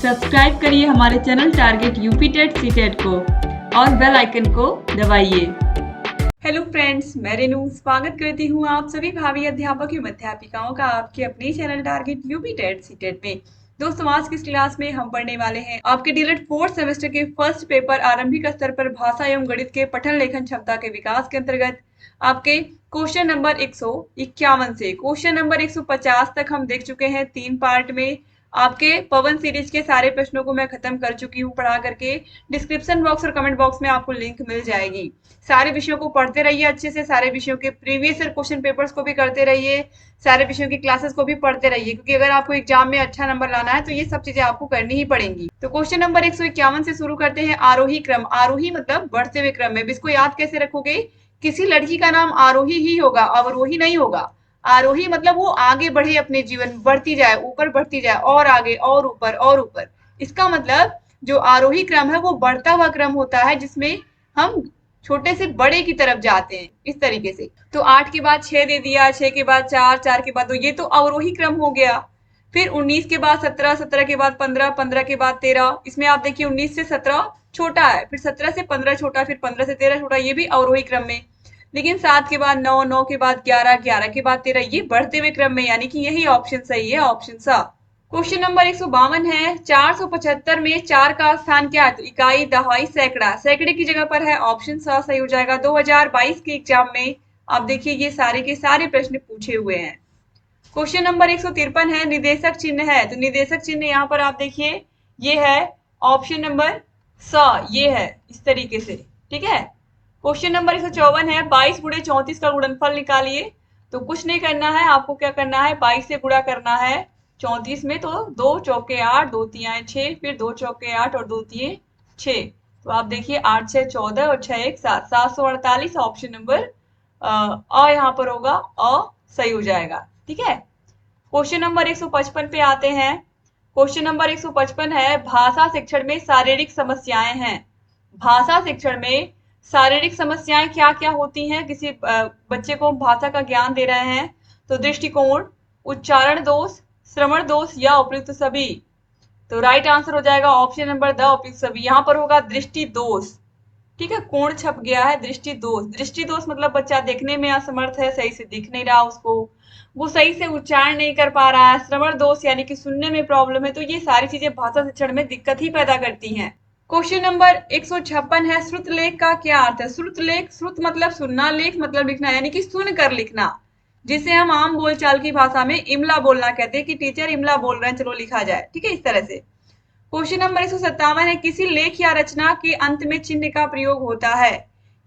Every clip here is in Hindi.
सब्सक्राइब करिए हमारे channel target UP TET CTET को और बेल आइकन को दबाइए। हेलो फ्रेंड्स, मैं रेनू स्वागत करती हूँ आप सभी भावी अध्यापक एवं अध्यापिकाओं का आपके अपने channel target UP TET CTET में। दोस्तों, आज की इस क्लास में हम पढ़ने वाले हैं आपके डीएलएड 4th सेमेस्टर के फर्स्ट पेपर आरंभिक स्तर पर भाषा एवं गणित के पठन लेखन क्षमता के विकास के अंतर्गत आपके क्वेश्चन नंबर 151 से क्वेश्चन नंबर 150 तक हम देख चुके हैं। 3 पार्ट में आपके पवन सीरीज के सारे प्रश्नों को मैं खत्म कर चुकी हूँ पढ़ा करके। डिस्क्रिप्शन बॉक्स और कमेंट बॉक्स में आपको लिंक मिल जाएगी। सारे विषयों को पढ़ते रहिए अच्छे से, सारे विषयों के प्रीवियस ईयर क्वेश्चन पेपर्स को भी करते रहिए, सारे विषयों की क्लासेस को भी पढ़ते रहिए, क्योंकि अगर आपको एग्जाम में अच्छा नंबर लाना है तो ये सब चीजें आपको करनी ही पड़ेंगी। तो क्वेश्चन नंबर 151 से शुरू करते हैं। आरोही क्रम, आरोही मतलब बढ़ते हुए क्रम में। इसको याद कैसे रखोगे? किसी लड़की का नाम आरोही ही होगा, अवरोही नहीं होगा। आरोही मतलब वो आगे बढ़े, अपने जीवन बढ़ती जाए, ऊपर बढ़ती जाए, और आगे और ऊपर और ऊपर। इसका मतलब जो आरोही क्रम है वो बढ़ता हुआ क्रम होता है, जिसमें हम छोटे से बड़े की तरफ जाते हैं, इस तरीके से। तो 8 के बाद 6 दे दिया, 6 के बाद 4, 4 के बाद 2, ये तो अवरोही क्रम हो गया। फिर 19 के बाद 17, 17 के बाद 15, 15 के बाद 13। इसमें आप देखिए 19 से 17 छोटा है, फिर 17 से 15 छोटा, फिर 15 से 13 छोटा, ये भी अवरोही क्रम में। लेकिन 7 के बाद 9, 9 के बाद 11, 11 के बाद 13, ये बढ़ते हुए क्रम में, यानी कि यही ऑप्शन सही है, ऑप्शन सा। क्वेश्चन नंबर 152 है। 475 में 4 का स्थान क्या है? तो इकाई, दहाई, सैकड़ा। सैकड़े की जगह पर है, ऑप्शन सा सही हो जाएगा। 2022 के एग्जाम में आप देखिए ये सारे के सारे प्रश्न पूछे हुए हैं। क्वेश्चन नंबर 153 है। निदेशक चिन्ह है, तो निदेशक चिन्ह यहाँ पर आप देखिए ये है ऑप्शन नंबर सा, ये है इस तरीके से, ठीक है। क्वेश्चन नंबर 154 है। 22 गुणे 34 का गुणनफल निकालिए। तो कुछ नहीं करना है, आपको क्या करना है, 22 से गुणा करना है 34 में। तो 2 चौके 8, 2 तियां 6, फिर 2 चौके 8 और 2 तिये 6। तो आप देखिए 8 6 14 और 6 1 7, 748 ऑप्शन नंबर अ यहाँ पर होगा, अ सही हो जाएगा, ठीक है। क्वेश्चन नंबर 155 पे आते हैं। क्वेश्चन नंबर 155 है। भाषा शिक्षण में शारीरिक समस्याएं हैं। भाषा शिक्षण में शारीरिक समस्याएं क्या क्या होती हैं? किसी बच्चे को भाषा का ज्ञान दे रहे हैं, तो दृष्टिकोण, उच्चारण दोष, श्रवण दोष या उपयुक्त सभी। तो राइट आंसर हो जाएगा ऑप्शन नंबर द, उपयुक्त सभी। यहाँ पर होगा दृष्टि दोष, ठीक है, कोण छप गया है, दृष्टि दोष। दृष्टि दोष मतलब बच्चा देखने में असमर्थ है, सही से दिख नहीं रहा उसको, वो सही से उच्चारण नहीं कर पा रहा है। श्रवण दोष यानी कि सुनने में प्रॉब्लम है। तो ये सारी चीजें भाषा शिक्षण में दिक्कत ही पैदा करती हैं। क्वेश्चन नंबर 156 है। श्रुत लेख का क्या अर्थ है? श्रुत लेख, श्रुत मतलब सुनना, लेख मतलब लिखना, यानी कि सुन कर लिखना, जिसे हम आम बोलचाल की भाषा में इमला बोलना कहते हैं, कि टीचर इमला बोल रहे हैं, चलो लिखा जाए, ठीक है, इस तरह से। क्वेश्चन नंबर 157 है। किसी लेख या रचना के अंत में चिन्ह का प्रयोग होता है।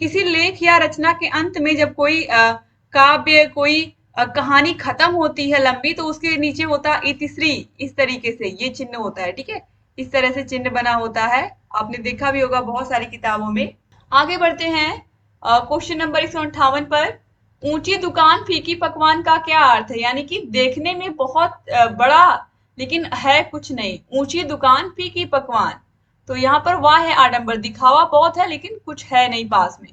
किसी लेख या रचना के अंत में जब कोई काव्य, कोई कहानी खत्म होती है लंबी, तो उसके नीचे होता इतिश्री, इस तरीके से ये चिन्ह होता है, ठीक है। इस तरह से चिन्ह बना होता है, आपने देखा भी होगा बहुत सारी किताबों में। आगे बढ़ते हैं क्वेश्चन नंबर 158 पर। ऊंची दुकान फीकी पकवान का क्या अर्थ है? यानी कि देखने में बहुत बड़ा लेकिन है कुछ नहीं, ऊंची दुकान फीकी पकवान। तो यहाँ पर वाह है आडंबर, दिखावा बहुत है लेकिन कुछ है नहीं पास में।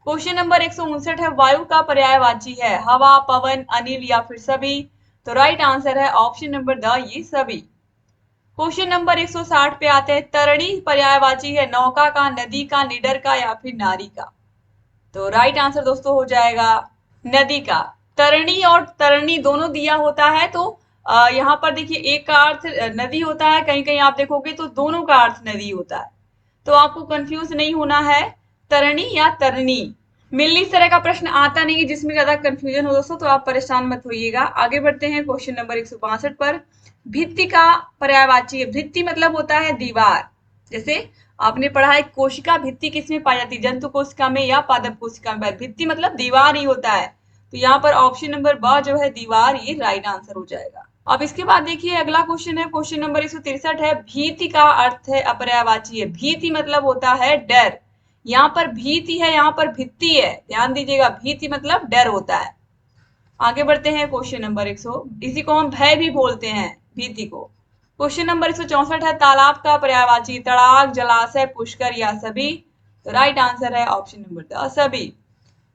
क्वेश्चन नंबर 159 है। वायु का पर्यायवाची है हवा, पवन, अनिल या फिर सभी। तो राइट आंसर है ऑप्शन नंबर द, ये सभी। क्वेश्चन नंबर 160 पे आते हैं। तरणी पर्यायवाची है नौका का, नदी का, निडर का या फिर नारी का। तो राइट आंसर दोस्तों हो जाएगा नदी का। तरणी और तरणी दोनों दिया होता है, तो यहाँ पर देखिए एक का अर्थ नदी होता है, कहीं कहीं आप देखोगे तो दोनों का अर्थ नदी होता है, तो आपको कंफ्यूज नहीं होना है, तरणी या तरनी। मिलनी इस तरह का प्रश्न आता नहीं है जिसमें ज्यादा कंफ्यूजन हो दोस्तों, तो आप परेशान मत होइएगा। आगे बढ़ते हैं क्वेश्चन नंबर 162 पर। भित्ति का पर्यायवाची है। भित्ति मतलब होता है दीवार। जैसे आपने पढ़ा है कोशिका भित्ति किसमें पाई जाती है? जंतु कोशिका में या पादप कोशिका में। भित्ति मतलब दीवार ही होता है, तो यहाँ पर ऑप्शन नंबर ब जो है दीवार, ये राइट आंसर हो जाएगा। अब इसके बाद देखिए अगला क्वेश्चन है। क्वेश्चन नंबर 163 है। भीति का अर्थ है अपर्यायवाची है। भीति मतलब होता है डर। यहाँ पर भीति है, यहाँ पर भित्ति है, ध्यान दीजिएगा, भीति मतलब डर होता है। आगे बढ़ते हैं क्वेश्चन नंबर 100, इसी को हम भय भी बोलते हैं, भीति को। क्वेश्चन नंबर 164 है। तालाब का पर्यायवाची तड़ाग, जलाशय, पुष्कर या सभी। तो राइट आंसर है ऑप्शन नंबर द, सभी।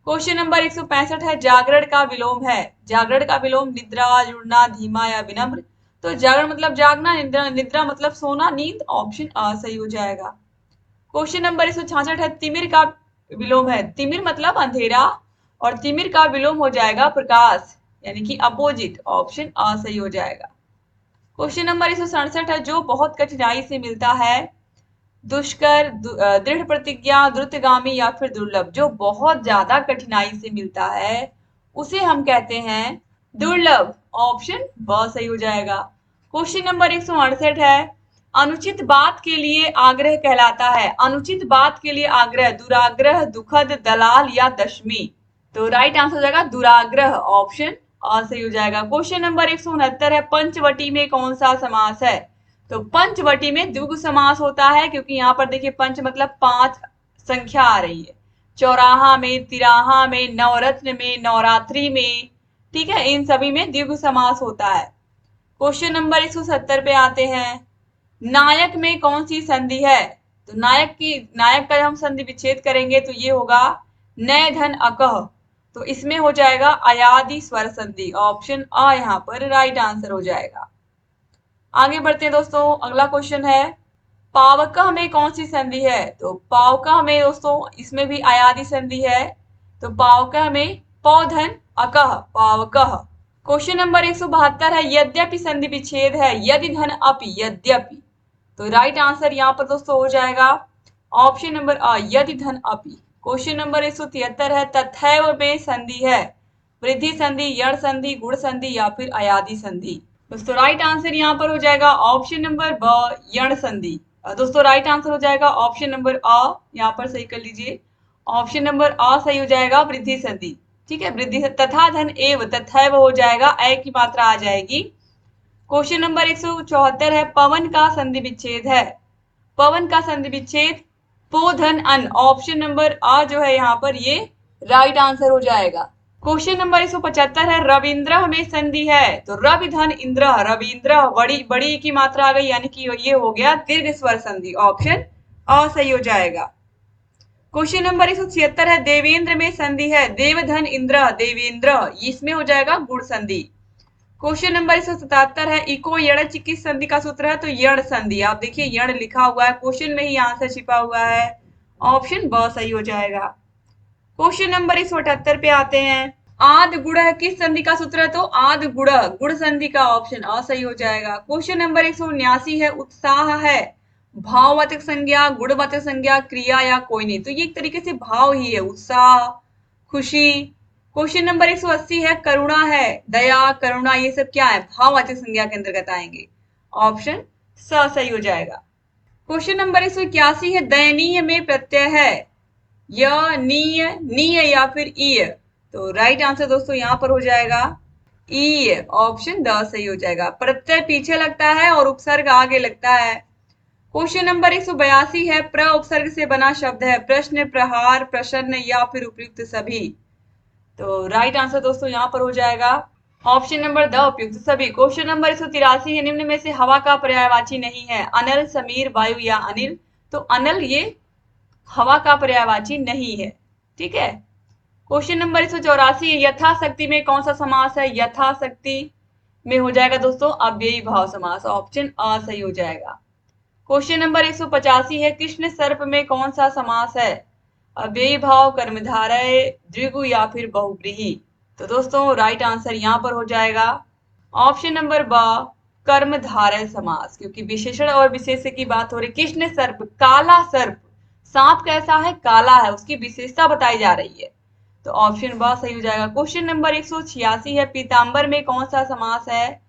क्वेश्चन नंबर 165 है। जागरण का विलोम है। जागरण का विलोम निद्रा, जुड़ना, धीमा या विनम्र। तो जागरण मतलब जागना, निद्रा निद्रा मतलब सोना, नींद, ऑप्शन आ सही हो जाएगा। क्वेश्चन नंबर 166 है, तिमिर का विलोम है। तिमिर मतलब अंधेरा और तिमिर का विलोम हो जाएगा प्रकाश, यानी कि अपोजिट, ऑप्शन आ सही हो जाएगा। क्वेश्चन नंबर 167 है, जो बहुत कठिनाई से मिलता है। दुष्कर, दृढ़ प्रतिज्ञा, द्रुतगामी या फिर दुर्लभ। जो बहुत ज्यादा कठिनाई से मिलता है उसे हम कहते हैं दुर्लभ, ऑप्शन ब सही हो जाएगा। क्वेश्चन नंबर 168 है, अनुचित बात के लिए आग्रह कहलाता है। अनुचित बात के लिए आग्रह, दुराग्रह, दुखद, दलाल या दशमी। तो राइट आंसर हो जाएगा दुराग्रह, ऑप्शन आ सही हो जाएगा। क्वेश्चन नंबर 169 है, पंचवटी में कौन सा समास है। तो पंचवटी में द्विगु समास होता है, क्योंकि यहाँ पर देखिए पंच मतलब 5 संख्या आ रही है। चौराहा में, तिराहा में, नवरत्न में, नवरात्रि में, ठीक है, इन सभी में द्विगु समास होता है। क्वेश्चन नंबर 170 पे आते हैं, नायक में कौन सी संधि है। तो नायक का हम संधि विच्छेद करेंगे तो ये होगा नय धन अकह। तो इसमें हो जाएगा अयादि स्वर संधि, ऑप्शन आ यहाँ पर राइट आंसर हो जाएगा। आगे बढ़ते हैं दोस्तों, अगला क्वेश्चन है, पावकह में कौन सी संधि है। तो पावकह में दोस्तों इसमें भी अयादि संधि है। तो पावकह में पौधन अकह, पावकह। क्वेश्चन नंबर 172 है, यद्यपि संधि विच्छेद है, यदि धन अपि, यद्यपि। तो राइट आंसर यहाँ पर दोस्तों हो जाएगा ऑप्शन नंबर आ, यदि धन अपि। क्वेश्चन नंबर 173 है, तथैव में संधि है। वृद्धि संधि, यण संधि, गुण संधि या फिर अयादि संधि। दोस्तों राइट आंसर यहाँ पर हो जाएगा ऑप्शन नंबर ब, यण संधि। दोस्तों राइट आंसर हो जाएगा ऑप्शन नंबर आ, यहाँ पर सही कर लीजिए, ऑप्शन नंबर आ सही हो जाएगा, वृद्धि संधि। ठीक है, वृद्धि तथा धन एव, तथैव हो जाएगा, ए की मात्रा आ जाएगी। क्वेश्चन नंबर 174 है, पवन का संधि विच्छेद है। पवन का संधि विच्छेद पो धन अन, ऑप्शन नंबर आ जो है यहाँ पर ये राइट आंसर हो जाएगा। क्वेश्चन नंबर 175 है, रविंद्र में संधि है। तो रवि धन इंद्र, रविंद्र, बड़ी बड़ी की मात्रा आ गई, यानी कि ये हो गया दीर्घ स्वर संधि, ऑप्शन अ सही हो जाएगा। क्वेश्चन नंबर 176 है, देवेंद्र में संधि है। देव धन इंद्र, देवेंद्र, इसमें हो जाएगा गुण संधि। क्वेश्चन नंबर 177 है, इको यण किस संधि का सूत्र है। तो यण संधि, आप देखिए यण लिखा हुआ है, क्वेश्चन में ही आंसर छिपा हुआ है, ऑप्शन ब सही हो जाएगा। क्वेश्चन नंबर 178 पे आते हैं, आद गुण किस संधि का सूत्र है। तो आद गुण, गुण संधि का, ऑप्शन अ सही हो जाएगा। क्वेश्चन नंबर 179 है, उत्साह है भाववाचक संज्ञा, गुणवाचक संज्ञा, क्रिया या कोई नहीं। तो ये एक तरीके से भाव ही है, उत्साह, खुशी। क्वेश्चन नंबर 180 है, करुणा है, दया, करुणा, ये सब क्या है, भाववाचक संज्ञा के अंतर्गत आएंगे, ऑप्शन स सही हो जाएगा। क्वेश्चन नंबर 181 है, दयनीय में प्रत्यय है, य, नीय, नीय या फिर ईय। तो राइट आंसर दोस्तों यहाँ पर हो जाएगा ई, ऑप्शन द सही हो जाएगा। प्रत्यय पीछे लगता है और उपसर्ग आगे लगता है। क्वेश्चन नंबर 182 है, प्र उपसर्ग से बना शब्द है। प्रश्न, प्रहार, प्रसन्न या फिर उपयुक्त सभी। तो राइट आंसर दोस्तों यहाँ पर हो जाएगा ऑप्शन नंबर द, उपयुक्त सभी। क्वेश्चन नंबर 183 है, निम्न में से हवा का पर्यायवाची नहीं है। अनल, समीर, वायु या अनिल। तो अनल ये हवा का पर्यायवाची नहीं है, ठीक है। क्वेश्चन नंबर 184, यथाशक्ति में कौन सा समास है। यथाशक्ति में हो जाएगा दोस्तों अव्ययी भाव समास, ऑप्शन अ सही हो जाएगा। क्वेश्चन नंबर 185 है, कृष्ण सर्प में कौन सा समास है। अव्ययी भाव, कर्मधारय, द्विगु या फिर बहुव्रीहि। तो दोस्तों राइट आंसर यहाँ पर हो जाएगा ऑप्शन नंबर ब, कर्मधारय समास, क्योंकि विशेषण और विशेष्य की बात हो रही। कृष्ण सर्प, काला सर्प, सांप कैसा है, काला है, उसकी विशेषता बताई जा रही है, तो ऑप्शन ब सही हो जाएगा। क्वेश्चन नंबर 186 है, पीतांबर में कौन सा समास है।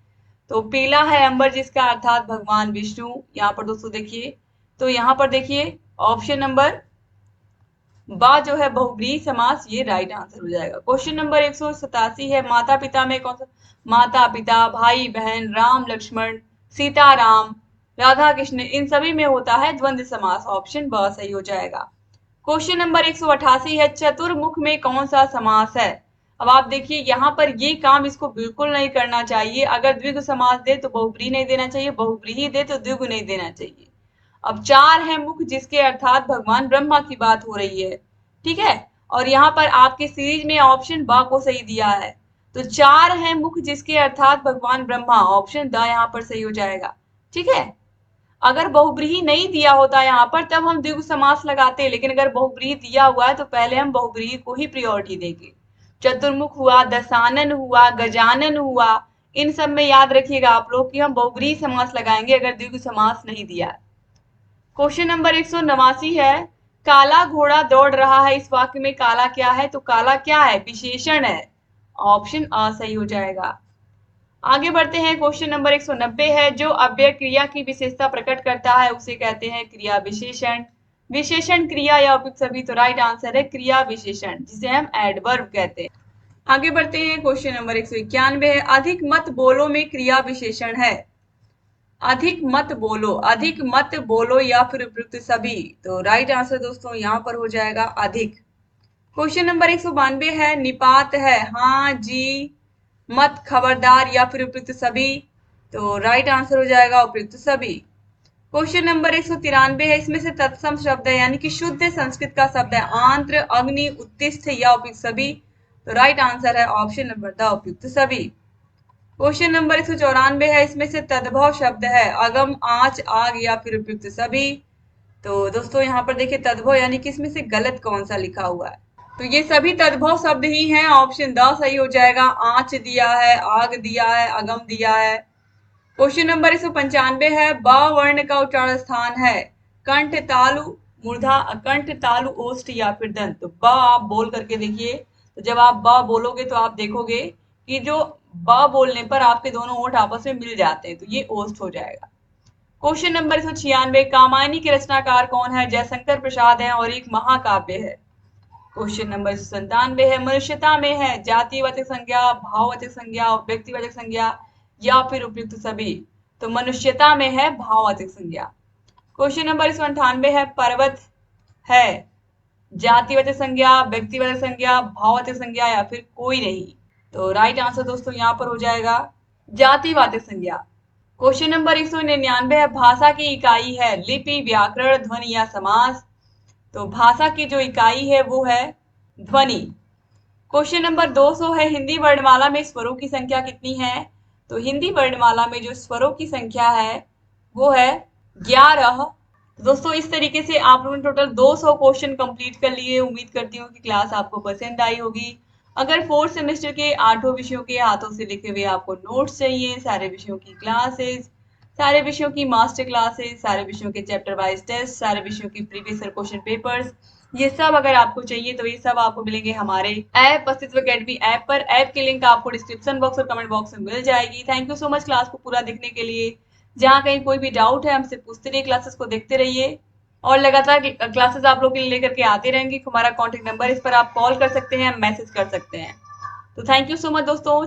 तो पीला है अंबर जिसका, अर्थात भगवान विष्णु। यहाँ पर दोस्तों देखिए, तो यहाँ पर देखिए ऑप्शन नंबर बा जो है बहुव्रीहि समास, ये राइट आंसर हो जाएगा। क्वेश्चन नंबर 187 है, माता पिता में कौन सा। माता पिता, भाई बहन, राम लक्ष्मण, सीता राम, राधा कृष्ण, इन सभी में होता है द्वंद्व समास, ऑप्शन ब सही हो जाएगा। क्वेश्चन नंबर 188 है, चतुर्मुख में कौन सा समास है। अब आप देखिए यहाँ पर ये काम इसको बिल्कुल नहीं करना चाहिए। अगर द्विगु समास दे तो बहुव्रीहि नहीं देना चाहिए, बहुव्रीहि दे तो द्विगु नहीं देना चाहिए। अब चार है मुख जिसके, अर्थात भगवान ब्रह्मा की बात हो रही है, ठीक है। और यहाँ पर आपके सीरीज में ऑप्शन बा को सही दिया है, तो 4 है मुख जिसके अर्थात भगवान ब्रह्मा, ऑप्शन द यहाँ पर सही हो जाएगा। ठीक है, अगर बहुब्रीहि नहीं दिया होता यहाँ पर तब हम द्विगु समास लगाते, लेकिन अगर बहुब्रीहि दिया हुआ है तो पहले हम बहुब्रीहि को ही प्रायोरिटी देंगे। चतुर्मुख हुआ, दशानन हुआ, गजानन हुआ, इन सब में याद रखिएगा आप लोग कि हम बहुब्रीहि समास लगाएंगे अगर द्विगु समास नहीं दिया है। क्वेश्चन नंबर 189 है, काला घोड़ा दौड़ रहा है, इस वाक्य में काला क्या है? तो काला क्या है? विशेषण है, ऑप्शन अ सही हो जाएगा। आगे बढ़ते हैं, क्वेश्चन नंबर 190 है, जो अव्यय क्रिया की विशेषता प्रकट करता है उसे कहते हैं क्रिया विशेषण। विशेषण क्रिया या उपयुक्त सभी, तो राइट आंसर है क्रिया विशेषण, जिसे हम एडवर्ब कहते हैं। आगे बढ़ते हैं, क्वेश्चन नंबर 191 है, अधिक मत बोलो में क्रिया विशेषण है। अधिक मत बोलो, अधिक मत बोलो या फिर उपयुक्त सभी, तो राइट आंसर दोस्तों यहाँ पर हो जाएगा अधिक। क्वेश्चन नंबर 192 है, निपात है, हाँ जी मत, खबरदार या फिर उपयुक्त सभी, तो राइट आंसर हो जाएगा उपयुक्त सभी। क्वेश्चन नंबर 193 है, इसमें से तत्सम शब्द है यानी कि शुद्ध संस्कृत का शब्द है, आंत्र, अग्नि, उत्तिष्ठ या उपयुक्त सभी, तो राइट आंसर है ऑप्शन नंबर द उपयुक्त सभी। क्वेश्चन नंबर 194 है, इसमें से तद्भव शब्द है, अगम, आंच, आग या फिर उपयुक्त सभी, तो दोस्तों यहाँ पर देखिए तद्भव यानी कि इसमें से गलत कौन सा लिखा हुआ है, तो ये सभी तद्भव शब्द ही हैं, ऑप्शन द सही हो जाएगा। आंच दिया है, आग दिया है, अगम दिया है। क्वेश्चन नंबर 195 है, ब वर्ण का उच्चारण स्थान है, कंठ, तालु, मूर्धा, कंठ, तालु, ओष्ठ या फिर दंत, तो ब आप बोल करके देखिए, तो जब आप ब बोलोगे तो आप देखोगे कि जो ब बोलने पर आपके दोनों ओठ आपस में मिल जाते हैं, तो ये ओष्ठ हो जाएगा। क्वेश्चन नंबर 196, कामायनी के रचनाकार कौन है? जयशंकर प्रसाद है और एक महाकाव्य है। क्वेश्चन नंबर 197 है, मनुष्यता में है, जातिवाचक संज्ञा, भाववाचक संज्ञा, व्यक्तिवाचक संज्ञा या फिर उपयुक्त सभी, तो मनुष्यता में है भाववाचक संज्ञा। क्वेश्चन नंबर 198 है, पर्वत है, जातिवाचक संज्ञा, व्यक्तिवाचक संज्ञा, भाववाचक संज्ञा या फिर कोई नहीं, तो राइट आंसर दोस्तों यहाँ पर हो जाएगा जातिवाचक संज्ञा। क्वेश्चन नंबर 199 है, भाषा की इकाई है, लिपि, व्याकरण, ध्वनि या समास, तो भाषा की जो इकाई है वो है ध्वनि। क्वेश्चन नंबर 200 है, हिंदी वर्णमाला में स्वरों की संख्या कितनी है? तो हिंदी वर्णमाला में जो स्वरों की संख्या है वो है 11। दोस्तों इस तरीके से आप लोगों ने टोटल 200 क्वेश्चन कंप्लीट कर लिए। उम्मीद करती हूँ कि क्लास आपको पसंद आई होगी। अगर फोर्थ सेमेस्टर के 8 विषयों के हाथों से लिखे हुए आपको नोट्स चाहिए, सारे विषयों की क्लासेस, सारे विषयों की मास्टर क्लासेस, सारे विषयों के चैप्टर वाइज टेस्ट, सारे विषयों की प्रीवियस ईयर क्वेश्चन पेपर्स, ये सब अगर आपको चाहिए तो ये सब आपको मिलेंगे हमारे ऐप अस्तित्व अकेडमी ऐप पर। ऐप की लिंक आपको डिस्क्रिप्शन बॉक्स और कमेंट बॉक्स में मिल जाएगी। Thank you so much class को पूरा देखने के लिए। जहाँ कहीं कोई भी डाउट है हमसे पूछते रहिए, क्लासेस को देखते रहिए और लगातार क्लासेस आप लोग के लिए लेकर के आते रहेंगे। हमारा कॉन्टेक्ट नंबर, इस पर आप कॉल कर सकते हैं, मैसेज कर सकते हैं। तो थैंक यू सो मच दोस्तों।